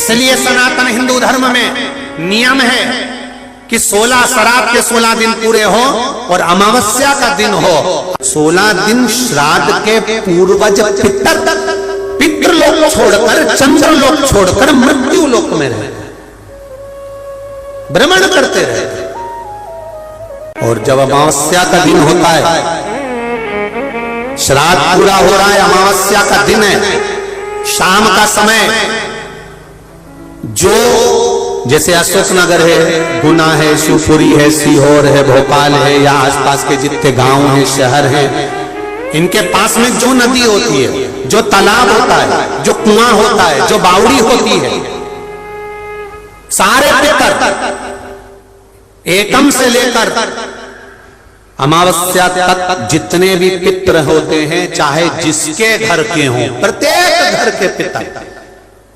इसलिए सनातन हिंदू धर्म में नियम है कि 16 श्राद्ध के 16 दिन पूरे हो और अमावस्या का दिन हो। 16 दिन श्राद्ध के पूर्वज पितृलोक छोड़कर, चंद्रलोक छोड़कर मृत्यु लोक में रहे, भ्रमण करते रहे। और जब अमावस्या का दिन होता है, श्राद्ध पूरा हो रहा है, अमावस्या का दिन है, शाम का समय, जो जैसे अशोकनगर है, गुना है, शिवपुरी है, सीहोर है, भोपाल है, या आसपास के जितने गांव हैं, शहर हैं, इनके पास में जो नदी होती है, जो तालाब होता है, जो कुआं होता है, जो बावड़ी होती है, सारे पितर एकम से लेकर अमावस्या तक जितने भी पितर होते हैं, चाहे जिसके घर के हों, प्रत्येक घर के पितर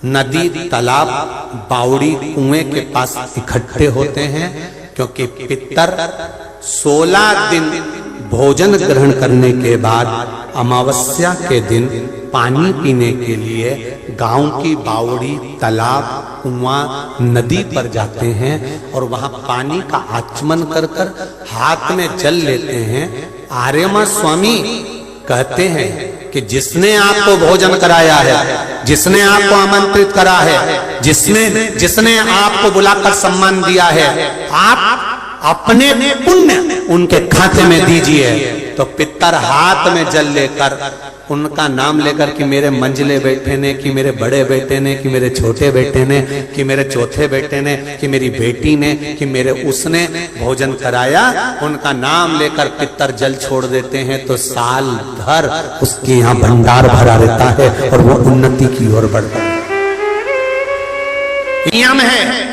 नदी, तालाब, बावड़ी, कुएं के पास इकट्ठे होते हैं, क्योंकि पितर 16 दिन भोजन ग्रहण करने के बाद अमावस्या के दिन पानी पीने के लिए गांव की बावड़ी, तालाब, कुआं, नदी पर जाते हैं और वहां पानी का आचमन कर कर हाथ में जल लेते हैं। आर्यमा स्वामी कहते हैं कि जिसने आपको भोजन कराया है, जिसने आपको आमंत्रित करा है, जिसने आपको बुलाकर सम्मान दिया है, आप अपने पुण्य उनके खाते में दीजिए। तो पितर हाथ में जल लेकर उनका नाम लेकर कि मेरे मंझले बेटे ने, कि मेरे बड़े बेटे ने, कि मेरे छोटे बेटे ने, कि मेरे चौथे बेटे ने, कि मेरी बेटी ने, कि मेरे उसने भोजन कराया, उनका नाम लेकर पितर जल छोड़ देते हैं। तो साल भर उसके यहाँ भंडार भरा रहता है और वो उन्नति की ओर बढ़ता है। नियम है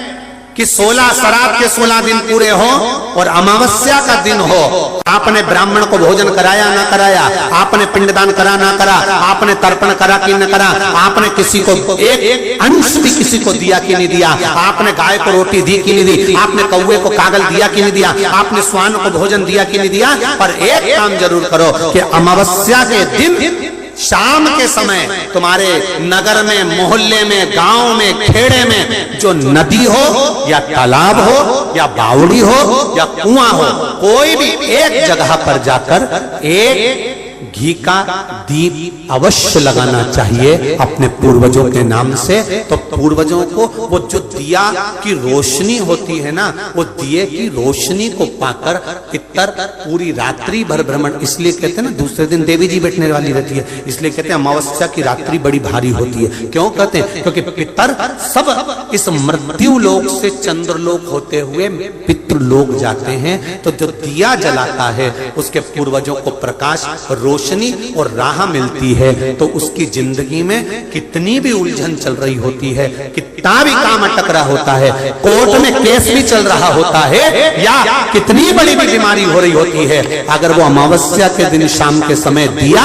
कि 16 श्राद्ध के 16 दिन पूरे हो और अमावस्या का दिन हो। आपने ब्राह्मण को भोजन कराया ना कराया, आपने पिंडदान करा ना करा, आपने तर्पण करा कि न करा, आपने किसी को एक अंश भी किसी को दिया कि नहीं दिया, आपने गाय को रोटी दी कि नहीं दी, आपने कौवे को कागल दिया कि नहीं दिया, आपने स्वान को भोजन दिया कि नहीं दिया, पर एक काम जरूर करो कि अमावस्या के दिन शाम के समय तुम्हारे नगर में, मोहल्ले में, गांव में, खेड़े में जो नदी हो या तालाब हो या बावड़ी हो या कुआं हो, कोई भी एक जगह पर जाकर एक घी का दीप अवश्य लगाना चाहिए अपने पूर्वजों के नाम से। तो पूर्वजों को वो जो दिया की रोशनी होती है ना, वो दिए की रोशनी को पाकर पितर पूरी रात्रि भर भ्रमण, इसलिए कहते हैं ना दूसरे दिन देवी जी बैठने वाली रहती है, इसलिए कहते हैं अमावस्या की रात्रि बड़ी भारी होती है। क्यों कहते हैं? क्योंकि पितर सब इस मृत्यु लोक से चंद्रलोक होते हुए पितृलोक जाते हैं। तो जो दिया जलाता है उसके पूर्वजों को प्रकाश, रोशनी और राह मिलती है। तो उसकी जिंदगी में कितनी भी उलझन चल रही होती है, कितना भी काम अटक रहा होता है, कोर्ट में केस भी चल रहा होता है, या कितनी बड़ी भी बीमारी हो रही होती है, अगर वो अमावस्या के दिन शाम के समय दिया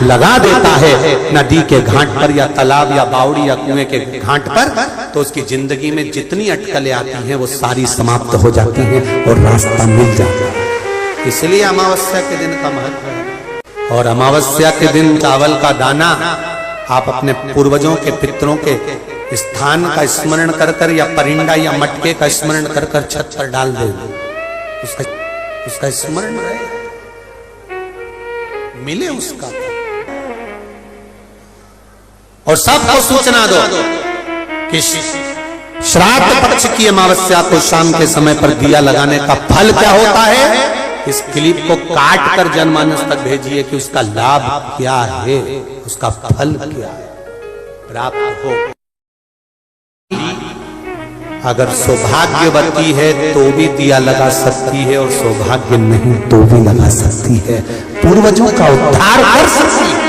लगा देता है नदी के घाट पर या तालाब या बावड़ी या कुएं के घाट पर, तो उसकी जिंदगी में जितनी अटकलें आती हैं वो सारी समाप्त हो जाती हैं और रास्ता मिल जाता है। इसलिए अमावस्या के दिन का महत्व है। और अमावस्या के दिन चावल का दाना आप अपने पूर्वजों के, पितरों के स्थान का स्मरण कर कर या परिंदा या मटके का स्मरण कर कर छत पर डाल दे, उसका स्मरण रहे, मिले उसका। और सबको सूचना दो कि श्राद्ध पक्ष की अमावस्या को शाम के समय पर दिया लगाने का फल क्या होता है। इस क्लिप को काट कर जनमानस तक भेजिए कि उसका लाभ क्या है, उसका फल क्या है, प्राप्त हो। अगर सौभाग्यवती है तो भी दिया लगा सकती है, और सौभाग्य नहीं तो भी लगा सकती है, पूर्वजों का उद्धार कर सकती है।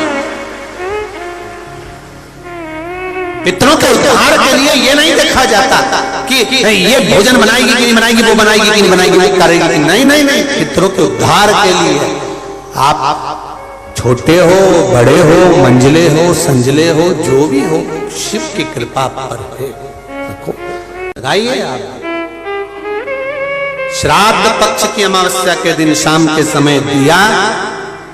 पितरों के उद्धार के लिए ये नहीं देखा जाता कि ये भोजन बनाएगी कि नहीं बनाएगी, वो बनाएगी कि नहीं बनाएगी, वो करेगी कि नहीं। नहीं नहीं, पितरों के उद्धार के लिए आप छोटे हो, बड़े हो, मंझले हो, संजले हो, जो भी हो, शिव की कृपा पर है। देखो लगाइए आप। श्राद्ध पक्ष की अमावस्या के दिन शाम के समय दिया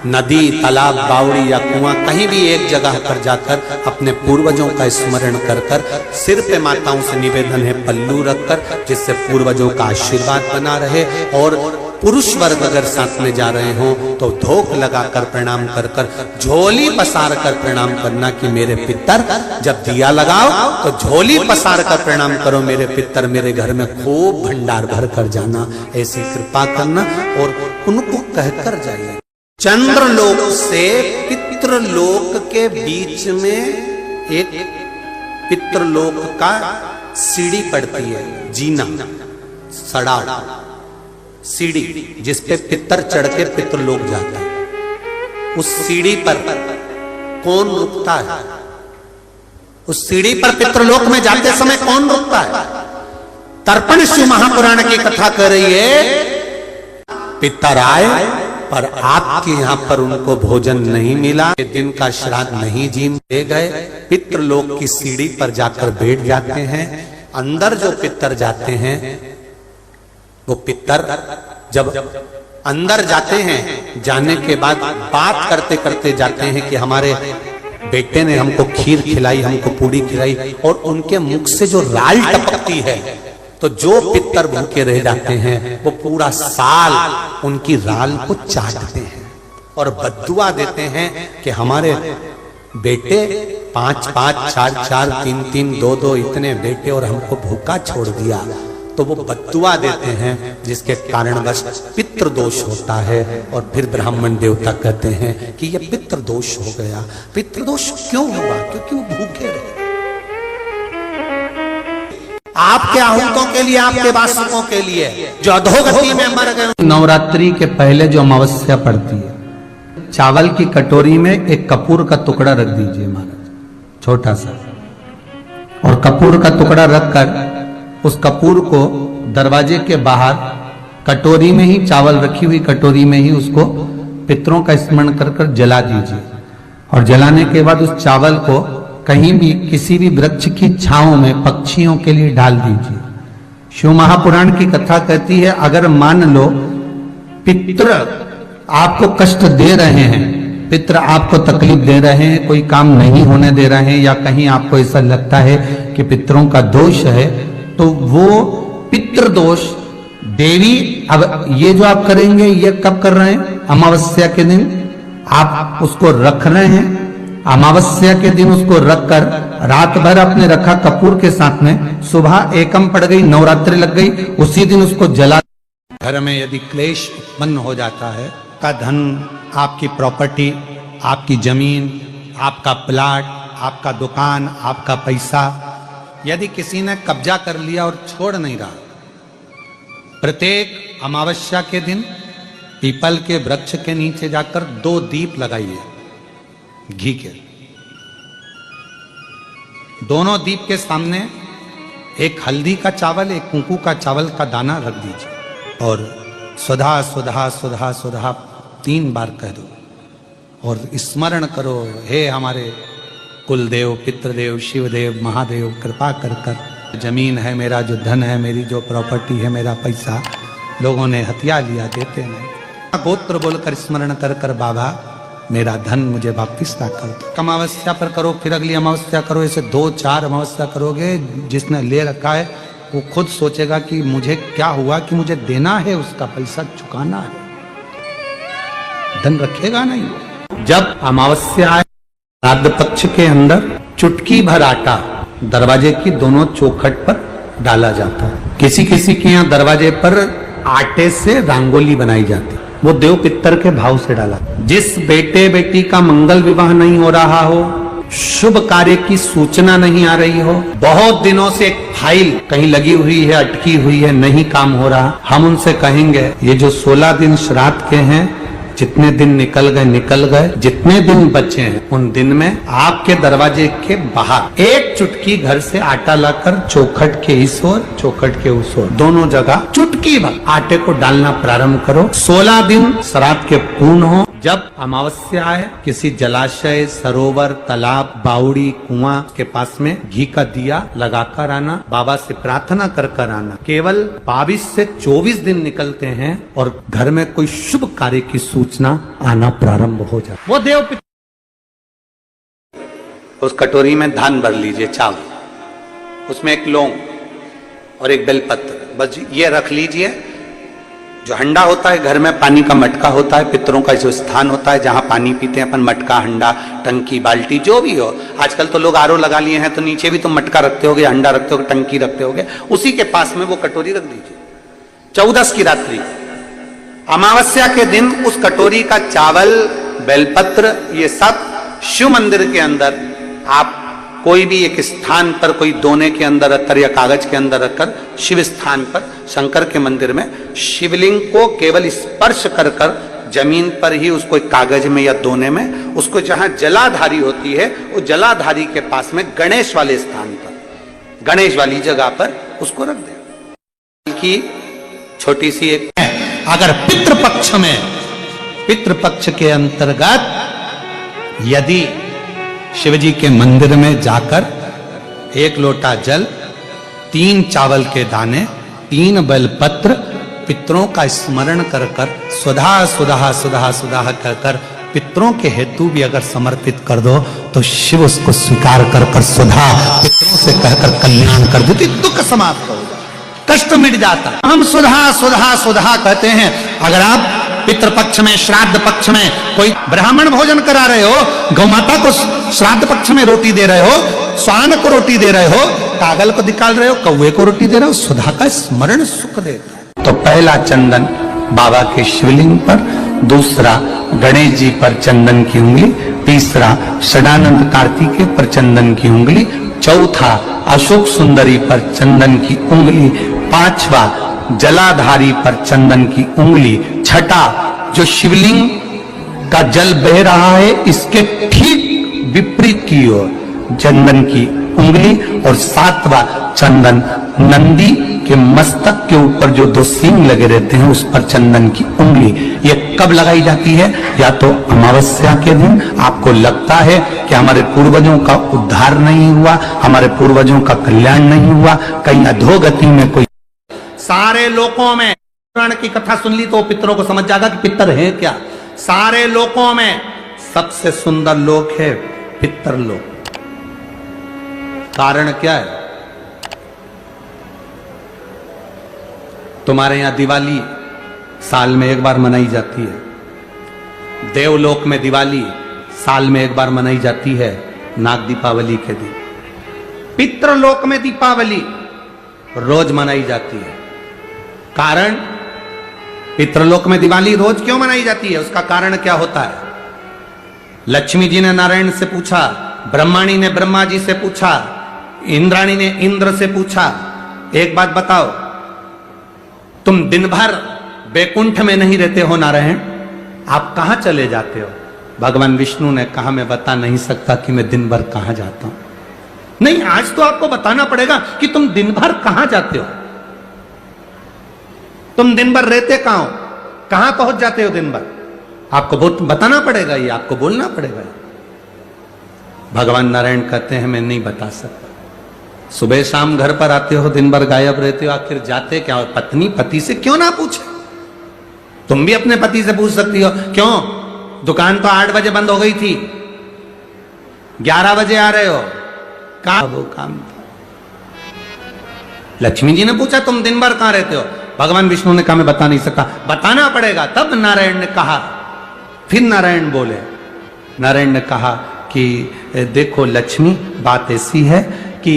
नदी, तालाब, बावड़ी या कुआं कहीं भी एक जगह पर जाकर अपने पूर्वजों का स्मरण कर कर सिर पे माताओं से निवेदन है पल्लू रखकर, जिससे पूर्वजों का आशीर्वाद बना रहे। और पुरुष वर्ग अगर साथ में जा रहे हों तो धोख लगाकर प्रणाम कर कर, झोली पसार कर प्रणाम करना कि मेरे पितर, जब दिया लगाओ तो झोली पसार कर प्रणाम करो मेरे पितर, मेरे घर में खूब भंडार भर कर जाना, ऐसी कृपा करना और उनको कहकर जाइए। चंद्रलोक से पितृलोक के बीच में एक पितृलोक का सीढ़ी पड़ती है, जीना, सड़ाव, सीढ़ी जिसपे पितर चढ़ के पितृलोक जाता है। उस सीढ़ी पर कौन रुकता है? उस सीढ़ी पर पितृलोक में जाते समय कौन रुकता है? तर्पण शिव महापुराण की कथा कर रही है, पितर आए पर आपके यहाँ पर उनको भोजन नहीं मिला, दिन का श्राद्ध नहीं जी दे गए, पितृलोक की सीढ़ी पर जाकर बैठ जाते हैं। अंदर जो पितर जाते हैं वो पितर जब अंदर जाते हैं, जाने के बाद बात करते करते जाते हैं कि हमारे बेटे ने हमको खीर खिलाई, हमको पूड़ी खिलाई, और उनके मुख से जो राल टपकती है, तो जो पितर भूखे रह जाते हैं वो पूरा साल उनकी राल को चाटते हैं और बद्दुआ देते हैं कि हमारे बेटे 5-5, 4-4, 3-3, 2-2 इतने बेटे और हमको भूखा छोड़ दिया। तो वो बद्दुआ देते हैं, जिसके कारणवश पितृदोष होता है। और फिर ब्राह्मण देवता कहते हैं कि ये पितृदोष हो गया। पितृदोष क्यों हुआ? क्योंकि वो भूखे रहे। आपके आहूतों के लिए, आपके वासुकों के लिए जो अधोगति में मर गए। नवरात्रि के पहले जो अमावस्या पड़ती है, चावल की कटोरी में एक कपूर का टुकड़ा रख दीजिए महाराज, छोटा सा, और कपूर का टुकड़ा रखकर उस कपूर को दरवाजे के बाहर कटोरी में ही, चावल रखी हुई कटोरी में ही उसको पितरों का स्मरण कर कर जला दीजिए। और जलाने के बाद उस चावल को कहीं भी किसी भी वृक्ष की छांव में पक्षियों के लिए डाल दीजिए। शिव महापुराण की कथा कहती है, अगर मान लो पितृ आपको कष्ट दे रहे हैं, पितृ आपको तकलीफ दे रहे हैं, कोई काम नहीं होने दे रहे हैं, या कहीं आपको ऐसा लगता है कि पितरों का दोष है, तो वो पितृदोष देवी, अब ये जो आप करेंगे ये कब कर रहे हैं? अमावस्या के दिन आप उसको रख रहे हैं। अमावस्या के दिन उसको रखकर रात भर अपने रखा कपूर के साथ में, सुबह एकम पड़ गई, नवरात्रि लग गई, उसी दिन उसको जला। घर में यदि क्लेश उत्पन्न हो जाता है, का धन, आपकी प्रॉपर्टी, आपकी जमीन, आपका प्लाट, आपका दुकान, आपका पैसा, यदि किसी ने कब्जा कर लिया और छोड़ नहीं रहा, प्रत्येक अमावस्या के दिन पीपल के वृक्ष के नीचे जाकर 2 दीप लगाइए घी के। दोनों दीप के सामने एक हल्दी का चावल, एक कुंकू का चावल का दाना रख दीजिए और सुधा सुधा सुधा सुधा 3 बार कह दो और स्मरण करो, हे हमारे कुलदेव, पितृदेव, शिवदेव, महादेव, कृपा कर कर जमीन है, मेरा जो धन है, मेरी जो प्रॉपर्टी है, मेरा पैसा लोगों ने हथिया लिया, देते नहीं। गोत्र बोलकर स्मरण कर कर बाबा मेरा धन मुझे वापिस ला कर दो। अमावस्या पर करो, फिर अगली अमावस्या करो, ऐसे 2-4 अमावस्या करोगे। जिसने ले रखा है वो खुद सोचेगा कि मुझे क्या हुआ, कि मुझे देना है, उसका पैसा चुकाना है, धन रखेगा नहीं। जब अमावस्या आए, श्राद्ध पक्ष के अंदर चुटकी भर आटा दरवाजे की दोनों चौखट पर डाला जाता है। किसी किसी के यहाँ दरवाजे पर आटे से रंगोली बनाई जाती, वो देव पितर के भाव से डाला। जिस बेटे बेटी का मंगल विवाह नहीं हो रहा हो, शुभ कार्य की सूचना नहीं आ रही हो, बहुत दिनों से एक फाइल कहीं लगी हुई है, अटकी हुई है, नहीं काम हो रहा, हम उनसे कहेंगे ये जो 16 दिन श्राद्ध के हैं, जितने दिन निकल गए, जितने दिन बचे हैं उन दिन में आपके दरवाजे के बाहर एक चुटकी घर से आटा लाकर चौखट के इस ओर, चौखट के उस ओर, दोनों जगह चुटकी भर आटे को डालना प्रारंभ करो। 16 दिन श्राद्ध के पूर्ण हो। जब अमावस्या है, किसी जलाशय, सरोवर, तालाब, बावड़ी, कुआं के पास में घी का दिया लगाकर आना, बाबा से प्रार्थना कर कर आना। केवल 22 से 24 दिन निकलते हैं और घर में कोई शुभ कार्य की सूचना आना प्रारंभ हो जाती। वो देव उस कटोरी में धान भर लीजिए, चावल, उसमें एक लौंग और एक बेलपत्र, बस ये रख लीजिए। जो हंडा होता है, घर में पानी का मटका होता है, पितरों का जो स्थान होता है जहां पानी पीते हैं अपन, मटका, हंडा, टंकी, बाल्टी, जो भी हो। आजकल तो लोग आरओ लगा लिए हैं, तो नीचे भी तुम मटका रखते होगे, हंडा रखते होगे, टंकी रखते होगे, उसी के पास में वो कटोरी रख दीजिए। 14 की रात्रि, अमावस्या के दिन उस कटोरी का चावल, बेलपत्र, ये सब शिव मंदिर के अंदर आप कोई भी एक स्थान पर, कोई दोने के अंदर रखकर या कागज के अंदर रखकर, शिव स्थान पर, शंकर के मंदिर में शिवलिंग को केवल स्पर्श कर कर जमीन पर ही उसको एक कागज में या दोने में, उसको जहां जलाधारी होती है, वो जलाधारी के पास में गणेश वाले स्थान पर, गणेश वाली जगह पर उसको रख दे। की छोटी सी एक, अगर पितृपक्ष के अंतर्गत यदि शिवजी के मंदिर में जाकर 1 लोटा जल, 3 चावल के दाने, 3 बेलपत्र पितरों का स्मरण कर कर सुधा सुधा सुधा सुधा कर कर पितरों के हेतु भी अगर समर्पित कर दो तो शिव उसको स्वीकार कर कर सुधा पितरों से कहकर कल्याण कर देती, दुख समाप्त हो जाता, कष्ट मिट जाता। हम सुधा सुधा सुधा कहते हैं। अगर आप पितृपक्ष में, श्राद्ध पक्ष में कोई ब्राह्मण भोजन करा रहे हो, गौमाता को श्राद्ध पक्ष में रोटी दे रहे हो, स्वान को रोटी दे रहे हो, कागल को निकाल रहे हो, कौवे को रोटी दे रहे हो, सुधा का स्मरण सुख देता है। तो पहला चंदन बाबा के शिवलिंग पर, दूसरा गणेश जी पर चंदन की उंगली, तीसरा षडानंद कार्तिकेय पर चंदन की उंगली, चौथा अशोक सुंदरी पर चंदन की उंगली, पांचवा जलाधारी पर चंदन की उंगली, छठा जो शिवलिंग का जल बह रहा है इसके ठीक विपरीत की ओर चंदन की उंगली, और सातवां चंदन नंदी के मस्तक के ऊपर जो 2 सींग लगे रहते हैं उस पर चंदन की उंगली। ये कब लगाई जाती है? या तो अमावस्या के दिन आपको लगता है कि हमारे पूर्वजों का उद्धार नहीं हुआ, हमारे पूर्वजों का कल्याण नहीं हुआ, कहीं अधोगति में कोई, सारे लोकों में पुराण की कथा सुन ली तो पितरों को समझ जाएगा कि पितर है क्या। सारे लोकों में सबसे सुंदर लोक है पितर लोक। कारण क्या है? तुम्हारे यहां दिवाली साल में एक बार मनाई जाती है, देवलोक में दिवाली साल में एक बार मनाई जाती है, नाग दीपावली के दिन। पितृलोक में दीपावली रोज मनाई जाती है। कारण, पितृलोक में दिवाली रोज क्यों मनाई जाती है, उसका कारण क्या होता है? लक्ष्मी जी ने नारायण से पूछा, ब्रह्माणी ने ब्रह्मा जी से पूछा, इंद्राणी ने इंद्र से पूछा, एक बात बताओ, तुम दिन भर बैकुंठ में नहीं रहते हो नारायण, आप कहां चले जाते हो? भगवान विष्णु ने कहा, मैं बता नहीं सकता कि मैं दिन भर कहां जाता हूं। नहीं, आज तो आपको बताना पड़ेगा कि तुम दिन भर कहां जाते हो, तुम दिन भर रहते कहां हो, कहां पहुंच जाते हो दिन भर, आपको बताना पड़ेगा, ये आपको बोलना पड़ेगा। भगवान नारायण कहते हैं, मैं नहीं बता सकता। सुबह शाम घर पर आते हो, दिन भर गायब रहते हो, आखिर जाते क्या हो? पत्नी पति से क्यों ना पूछे? तुम भी अपने पति से पूछ सकती हो, क्यों दुकान तो 8 बजे बंद हो गई थी, 11 बजे आ रहे हो, वो काम था। लक्ष्मी जी ने पूछा, तुम दिन भर कहां रहते हो? भगवान विष्णु ने कहा, मैं बता नहीं सकता। बताना पड़ेगा। तब नारायण ने कहा, फिर नारायण बोले, नारायण ने कहा कि देखो लक्ष्मी, बात ऐसी है कि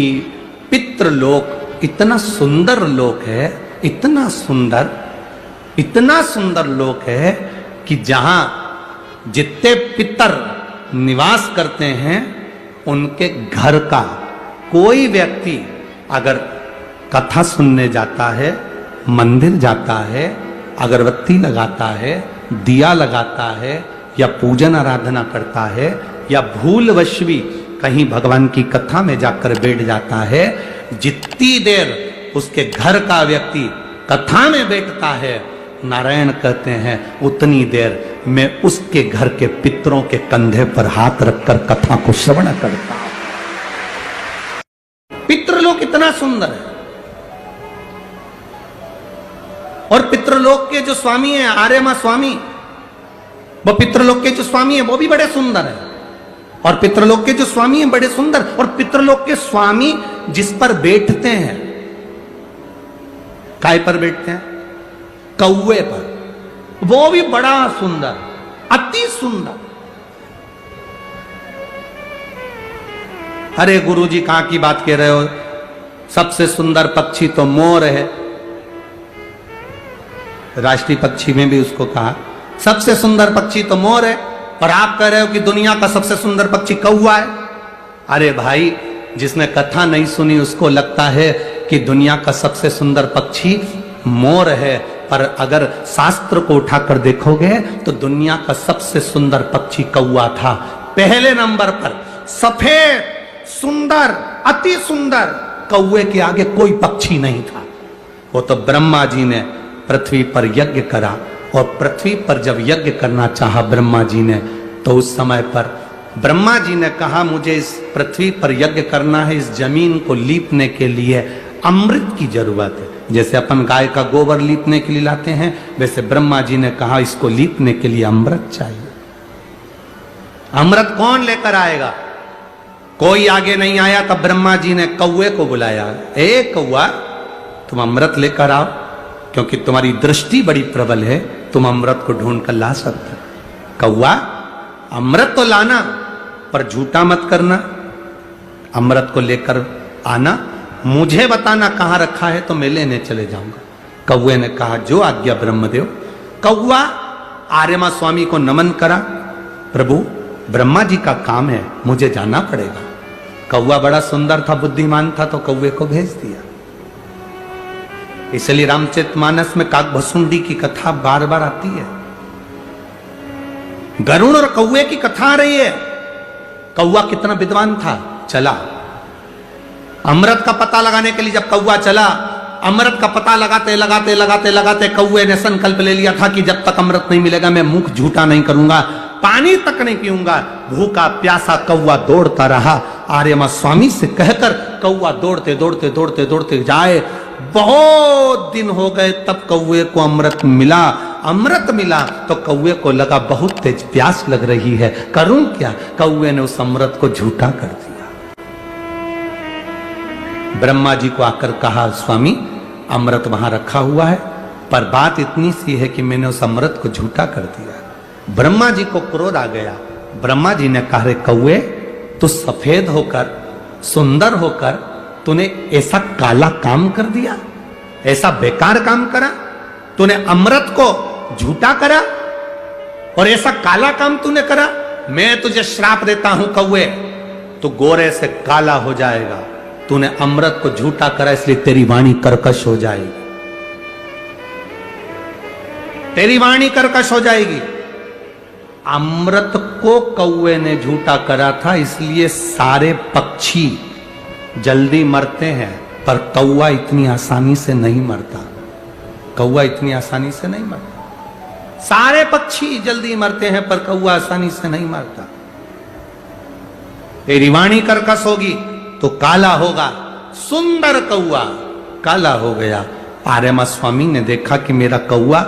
पितृलोक इतना सुंदर लोक है, इतना सुंदर लोक है कि जहां जितने पितर निवास करते हैं उनके घर का कोई व्यक्ति अगर कथा सुनने जाता है, मंदिर जाता है, अगरबत्ती लगाता है, दिया लगाता है, या पूजन आराधना करता है, या भूलवश भी कहीं भगवान की कथा में जाकर बैठ जाता है, जितनी देर उसके घर का व्यक्ति कथा में बैठता है, नारायण कहते हैं उतनी देर मैं उसके घर के पितरों के कंधे पर हाथ रखकर कथा को श्रवण करता हूं। पितृलोक इतना सुंदर है, और पितृलोक के जो स्वामी हैं आर्यमा स्वामी, वो पितृलोक के जो स्वामी हैं वो भी बड़े सुंदर हैं, और पितृलोक के जो स्वामी हैं बड़े सुंदर, और पितृलोक के स्वामी जिस पर बैठते हैं, काय पर बैठते हैं? कौवे पर, वो भी बड़ा सुंदर, अति सुंदर। अरे गुरुजी कहां की बात कह रहे हो, सबसे सुंदर पक्षी तो मोर है। राष्ट्रीय पक्षी में भी उसको कहा सबसे सुंदर पक्षी तो मोर है, और आप कह रहे हो कि दुनिया का सबसे सुंदर पक्षी कौवा है। अरे भाई, जिसने कथा नहीं सुनी उसको लगता है कि दुनिया का सबसे सुंदर पक्षी मोर है, पर अगर शास्त्र को उठाकर देखोगे तो दुनिया का सबसे सुंदर पक्षी कौवा था। पहले नंबर पर सफेद सुंदर अति सुंदर कौवे के आगे कोई पक्षी नहीं था। वो तो ब्रह्मा जी ने पृथ्वी पर यज्ञ करा, और पृथ्वी पर जब यज्ञ करना चाहा ब्रह्मा जी ने, तो उस समय पर ब्रह्मा जी ने कहा मुझे इस पृथ्वी पर यज्ञ करना है, इस जमीन को लीपने के लिए अमृत की जरूरत है। जैसे अपन गाय का गोबर लीपने के लिए लाते हैं, वैसे ब्रह्मा जी ने कहा इसको लीपने के लिए अमृत चाहिए। अमृत कौन लेकर आएगा? कोई आगे नहीं आया, तब ब्रह्मा जी ने कौवे को बुलाया, ए कौवा तुम अमृत लेकर आओ, क्योंकि तुम्हारी दृष्टि बड़ी प्रबल है, तुम अमृत को ढूंढ कर ला सकते। कौवा अमृत तो लाना, पर झूठा मत करना, अमृत को लेकर आना, मुझे बताना कहां रखा है तो मैं लेने चले जाऊंगा। कौवे ने कहा जो आज्ञा ब्रह्मदेव। कौवा आर्यमा स्वामी को नमन करा, प्रभु ब्रह्मा जी का काम है, मुझे जाना पड़ेगा। कौवा बड़ा सुंदर था, बुद्धिमान था, तो कौवे को भेज दिया। इसलिए रामचरितमानस में काकभसुंडी की कथा बार बार आती है। गरुड़ और कौवे की कथा आ रही है। कौवा कितना विद्वान था, चला अमृत का पता लगाने के लिए। जब कौवा चला, अमृत का पता लगाते लगाते लगाते लगाते कौवे ने संकल्प ले लिया था कि जब तक अमृत नहीं मिलेगा मैं मुख झूठा नहीं करूंगा, पानी तक नहीं पीऊंगा। भूखा प्यासा कौवा दौड़ता रहा। आर्यमा स्वामी से कहकर कौवा दौड़ते दौड़ते दौड़ते दौड़ते जाए। बहुत दिन हो गए, तब कौवे को अमृत मिला। अमृत मिला तो कौवे को लगा बहुत तेज प्यास लग रही है, करूं क्या? कौवे ने उस अमृत को झूठा कर दिया। ब्रह्मा जी को आकर कहा स्वामी अमृत वहां रखा हुआ है, पर बात इतनी सी है कि मैंने उस अमृत को झूठा कर दिया। ब्रह्मा जी को क्रोध आ गया। ब्रह्मा जी ने कहा रे कौवे, तू सफेद होकर सुंदर होकर तूने ऐसा काला काम कर दिया, ऐसा बेकार काम करा, तूने अमृत को झूठा करा और ऐसा काला काम तूने करा। मैं तुझे श्राप देता हूं कौवे, तू गोरे से काला हो जाएगा। तूने अमृत को झूठा करा, इसलिए तेरी वाणी कर्कश हो जाएगी, तेरी वाणी कर्कश हो जाएगी। अमृत को कौवे ने झूठा करा था, इसलिए सारे पक्षी जल्दी मरते हैं, पर कौवा इतनी आसानी से नहीं मरता। कौवा इतनी आसानी से नहीं मरता। सारे पक्षी जल्दी मरते हैं, पर कौवा आसानी से नहीं मरता। तेरी वाणी कर्कश होगी तो काला होगा। सुंदर कौवा काला हो गया। आर्यमा स्वामी ने देखा कि मेरा कौवा,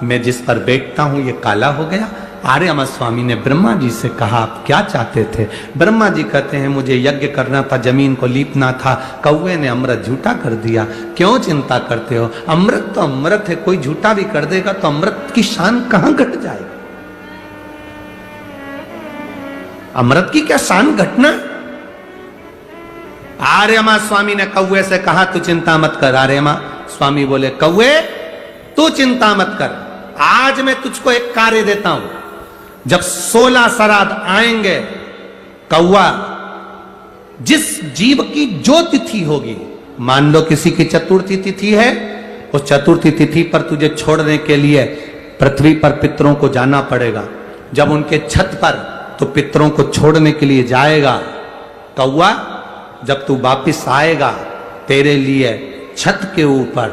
मैं जिस पर बैठता हूं, ये काला हो गया। आर्यमा स्वामी ने ब्रह्मा जी से कहा आप क्या चाहते थे? ब्रह्मा जी कहते हैं मुझे यज्ञ करना था, जमीन को लीपना था, कौवे ने अमृत झूठा कर दिया। क्यों चिंता करते हो? अमृत तो अमृत है, कोई झूठा भी कर देगा तो अमृत की शान कहां घट जाएगी? अमृत की क्या शान घटना? आर्यमा स्वामी ने कौवे से कहा तू चिंता मत कर। आर्यमा स्वामी बोले कौवे तू चिंता मत कर, आज मैं तुझको एक कार्य देता हूं। जब 16 श्राद्ध आएंगे, कौवा जिस जीव की जो तिथि होगी, मान लो किसी की चतुर्थी तिथि है, उस चतुर्थी तिथि पर तुझे छोड़ने के लिए पृथ्वी पर पितरों को जाना पड़ेगा। जब उनके छत पर तो पितरों को छोड़ने के लिए जाएगा, कौवा जब तू वापिस आएगा, तेरे लिए छत के ऊपर